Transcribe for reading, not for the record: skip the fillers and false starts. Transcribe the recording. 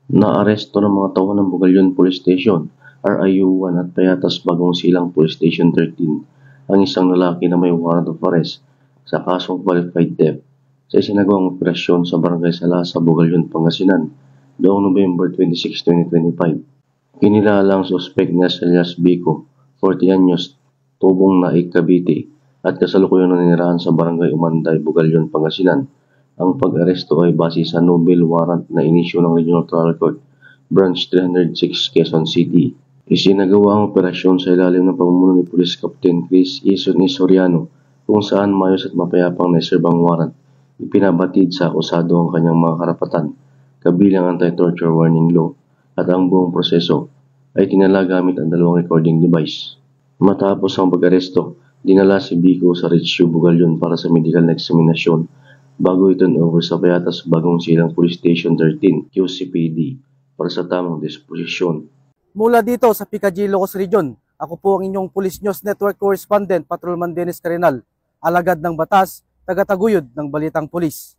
Naaresto ng mga tauhan ng Bugalyon Police Station, RIU-1 at Payatas Bagong Silang Police Station 13 ang isang lalaki na may warrant of arrest sa kasong qualified theft sa isinagawang operasyon sa Barangay Salasa, Bugalyon, Pangasinan noong November 26, 2025. Kinilala ang suspect na si Elias Bico, 40 anyos, tubong Naik, Cavite at kasalukuyang naninirahan sa Barangay Umanday, Bugalyon, Pangasinan. Ang pag-aresto ay base sa Nobel Warrant na inisyu ng Regional Trial Court, Branch 306, Quezon City. Isinagawa ang operasyon sa ilalim ng pamumuno ni Police Captain Chris Ison Soriano, kung saan mayos at mapayapang na-serve ang warrant. Ipinabatid sa akusado ang kanyang mga karapatan, kabilang anti-torture warning law, at ang buong proseso ay tinala gamit ang dalawang recording device. Matapos ang pag-aresto, dinala si Bico sa Rizio, Bugalyon para sa medical na eksaminasyon bago ito over sa Payatas Bagong Silang Police Station 13, QCPD, para sa tamang disposisyon. Mula dito sa Picadillo, Ilocos Region, ako po ang inyong Police News Network Correspondent, Patrolman Dennis Carenal, alagad ng batas, tagataguyod ng Balitang Pulis.